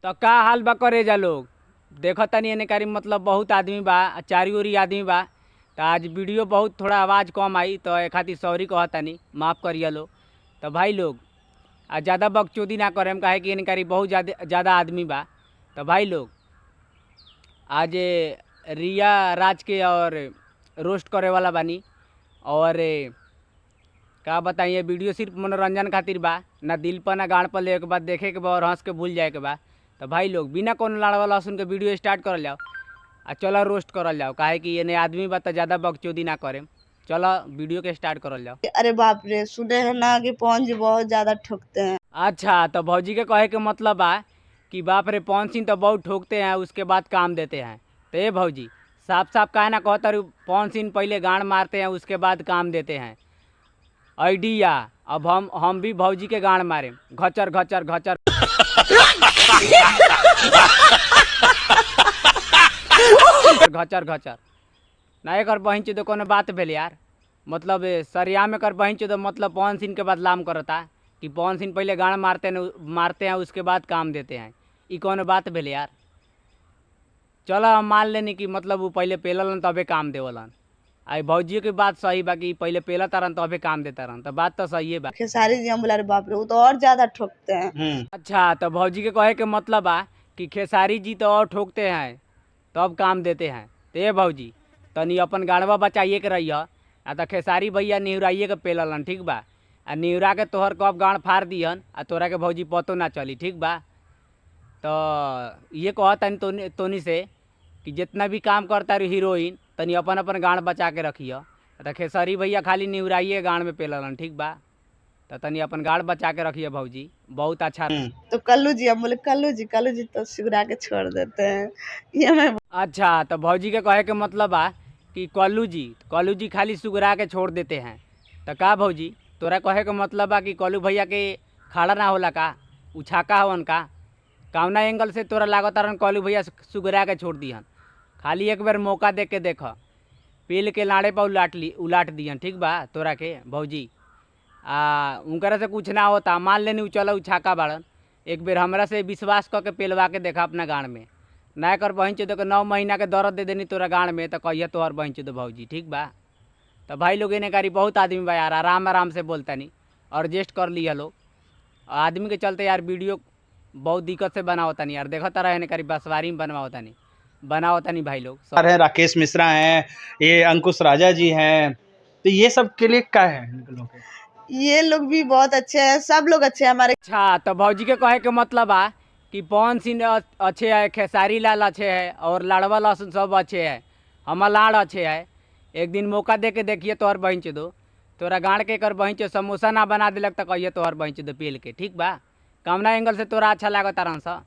तो का हाल बा करे जा लोग। देखो तनी एने कारी मतलब बहुत आदमी बा, चारी ओरी आदमी बा। तो आज वीडियो बहुत थोड़ा आवाज़ कम आई तो ए खातिर सॉरी कहतानी, माफ़ करिए लो। तो भाई लोग आज ज़्यादा बकचोदी ना करें, काहे कि एने कारी बहुत ज़्यादा आदमी बा। तो भाई लोग आज रिया राज के और रोस्ट करे वाला बानी। और का बताइए, वीडियो सिर्फ मनोरंजन खातिर बा, ना दिल पर ना गाड़ पर ले के बाद देखे के बा और हंस के भूल जाए के बा। तो भाई लोग बिना कोनो लाड़वा लहसुन के वीडियो स्टार्ट करल जाओ आ चलो रोस्ट करल जाओ, काहे कि ये आदमी बा तो ज़्यादा बकचोदी ना करें। चलो वीडियो के स्टार्ट करल जाओ। अरे बाप रे, सुने हैं ना कि पवन जी बहुत ज्यादा ठोकते हैं। अच्छा, तो भौजी के कहे के मतलब बा कि बाप रे पवन सिंह तो बहुत ठोकते हैं, उसके बाद काम देते हैं। तो ये भौजी साफ साफ काहे ना कहता रू, पवन सिंह पहले गांड मारते हैं उसके बाद काम देते हैं। आइडिया अब हम भी भौजी के गांड मारे, घचर घचर घचर घचर घचर ना एक बहन चो कोनो बात भेल यार। मतलब सरिया में कर बहन चो मतलब पवन सिंह के बदलाम करता कि पवन सिंह पहले गांड मारते हैं उसके बाद काम देते हैं। ई कौन बात भेल यार। चलो हम मान लेनी कि मतलब वो पहले पेलन तबे काम देवलन। आई भौजी की बात सही बा कि पहले पेला तरन तबे काम देता रहन, तो बात तो सही है बा। खेसारी जी हम बोला अरे बाप रे वो तो और ज्यादा ठोकते हैं। अच्छा, तो भौजी के कहे के मतलब बा कि खेसारी जी तो और ठोकते हैं तब काम देते हैं। तो ये भौजी तनी अपन गाड़वा बचाइए के रही आ तो खेसारी भैया निहुराइए के पेललन, ठीक बा। आ निहुरा के तोहर कब गाड़ फाड़ दिहन आ तोरा के भौजी पतो ना चली, ठीक बा। तो ये कहतनी तोनी से कि जितना भी काम करता रही हीरोइन तनी अपन अपन गाड़ बचा के रखिए। तो खेसारी भैया खाली निहुराइए गाड़ में पेललन, ठीक बा। तो तनी अपन गाड़ बचा के रखिए भौजी, बहुत अच्छा। तो कल्लू जी हम बोले कल्लू जी तो सिगरा के छोड़ देते हैं ये मैं। अच्छा, तो भौजी के कहे के मतलब बा कि कल्लू जी खाली सुगरा के छोड़ देते हैं। तो का भौजी तोरा कहे के मतलब बा कि कल्लू भैया के खाड़ा ना होला का, उछाका हवन का। कौना एंगल से तोरा लागत रन कल्लू भैया सुगरा के छोड़ दिहन। खाली एक बार मौका दे के देख, पेल के लाड़े पर उलाट दिहन, ठीक बा तोरा के भौजी। उनकरा से कुछ ना होता, मान लेनी चलो उछाका बाड़न। एक बेर हमरा से विश्वास करके पेलवा के देखा अपना गाड़ में, ना कर बहन चो तो 9 महीना के दर्द दे देनी तोरा गाड़ में, तो कहिए तोहर बहन चो भौजी, ठीक बा। तो भाई लोग एने कारी बहुत आदमी बा यार, आराम आराम से बोलता नहीं, एडजस्ट कर लिया लोग। आदमी के चलते यार वीडियो बहुत दिक्कत से बनावता नहीं यार। देखो तारा एने कारी बसवारी में बनवाता नहीं बनावता नहीं भाई लोग। है राकेश मिश्रा हैं, ये अंकुश राजा जी हैं, तो ये सब के लिए क्या है इनके लोग के? ये लोग भी बहुत अच्छे हैं, सब लोग अच्छे हैं हमारे। अच्छा, तो भौजी के कहे के मतलब बा कि पवन सिंह अच्छे है, खेसारी लाल अच्छे है और लाड़वा लहसुन सब अच्छे है, हमार लाड़ अच्छे है। एक दिन मौका दे के देखिए तोहर बहन चो तोरा गाड़ के कर बहन चो समोसा ना बना दिलक तो कहिए तोहर बहन चो पेल के, ठीक बा। कमना एंगल से तोरा अच्छा लागत तारन सा।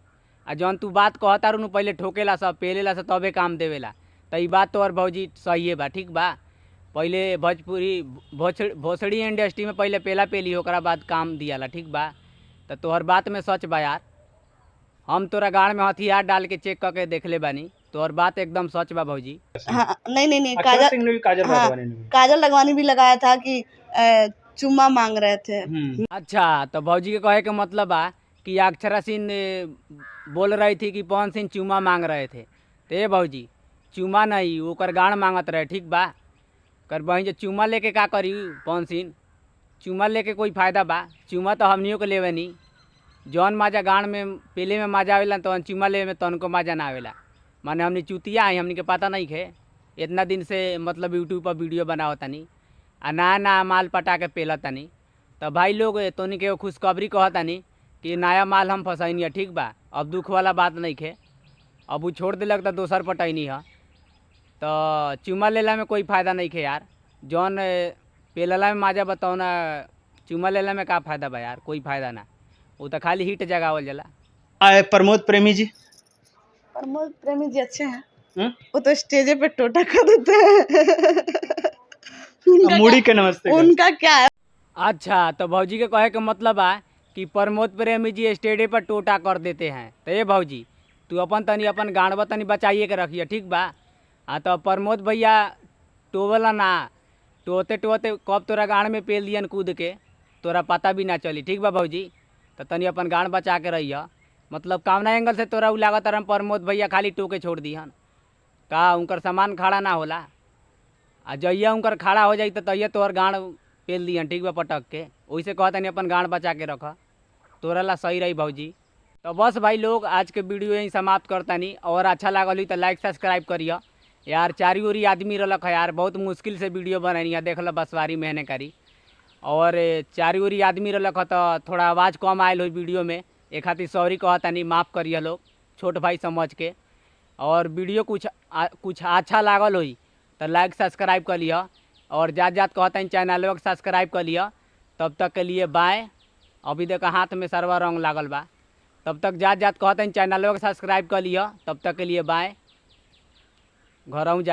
आ जौन तू बात कहता रू पहले ठोकेला सब पेलेला से तबे काम देवेला, तो ये बात तोहर भौजी सही बा, ठीक बा। पहले भोजपुरी भोसड़ी इंडस्ट्री में पहले पेला पेली ओकरा बाद काम दियाला, ठीक बा। तो तोहर बात में सच बा यार, हम तोरा गाड़ में हथियार डाल के चेक करके देख ले बानी, तोहर बात एकदम सच बा भौजी। हाँ नहीं अक्षरा सिंह ने भी काजल हाँ, लगवाने ने भी। काजल लगवानी भी लगाया था कि चुम्मा मांग रहे थे। अच्छा, तो भौजी के कहे के मतलब बा कि अक्षरा सिंह बोल रही थी कि पवन सिंह चूमा मांग रहे थे। तो ये भौजी चूमा नहीं, ओकर गाड़ मांगत रहे, ठीक बा। कर बहन जो चूमा लेके का करी पवन सिंह, चूमा लेके कोई फायदा बा? चूमा तो हमनियों को लेवे नहीं। जौन माजा गाड़ में पेले में मजा आवेला तो चूमा ले में तनको मजा ना आवेला। माने हमने चुतिया आई, हमने के पता नहीं खे। इतना दिन से मतलब यूट्यूब पर वीडियो बनावता नहीं आ नया माल पटा के पेला तनी। तो भाई लोग तोनी के खुशखबरी कहता नहीं कि नया माल हम फंसैनी है, ठीक बा। अब दुख वाला बात नहीं खे, अब वो छोड़ दिलक तो दोसर पटैनी है। तो चूमा लेला में कोई फ़ायदा नहीं खे यार। जौन पेलला में मजा बताओ ना, चूमा लेला में का फ़ायदा बा यार, कोई फ़ायदा ना। वो तो खाली हिट जगावल जाला। प्रमोद प्रेमी जी, प्रमोद प्रेमी जी अच्छे हैं। हम्म? वो तो स्टेजे पे टोटा कर देते हैं। मुड़ी के नमस्ते कर। उनका क्या है? अच्छा, तो भौजी के कहे के मतलब आ कि प्रमोद प्रेमी जी स्टेजे पर टोटा कर देते हैं। तो ये भौजी तू अपन गाड़वा तनी बचाइए के रखिए, ठीक बा। हाँ, तो प्रमोद भैया टोवला ना, टोते टोते कब तोरा गाड़ में पेल दियन कूद के, तोरा पता भी ना चली, ठीक बा भौजी। तो तनी अपन गाड़ बचा के रहिए। मतलब कामना एंगल से तोरा उ लागत रहा प्रमोद भैया खाली टोके छोड़ दिहन का उनकर सामान खड़ा ना होला। आ जइया उनकर खड़ा हो जाई तो तैया तोहर गाँड पेल दिहन ठीक बा पटक के। वैसे कहतनी अपन गाँड बचा के रख, तोरा ला सही रही भौजी। तो बस भाई लोग आज के वीडियो यहीं समाप्त करतानी। और अच्छा लागल हुई तो लाइक सब्सक्राइब करिए यार। चारी ओरी आदमी रलक है यार, बहुत मुश्किल से वीडियो बनैनी है, देख लो बसवारी मेहनत करी। और चारी ओरी आदमी रलक है तो थोड़ा आवाज़ कम आयल हो वीडियो में, एक खातिर सॉरी कहतानी, माफ़ करिए लोग छोट भाई समझ के। और वीडियो कुछ अच्छा लागल हुई तो लाइक सब्सक्राइब कर लिया। और जात जात कहतनी चैनल को सब्सक्राइब कर लिया। तब तक के लिए बाय। अभी देखा हाथ में सरवा रंग लागल बा। तब तक जात जात कहतनी चैनल को सब्सक्राइब कर लिया। तब तक के लिए बाय। घरों जाए।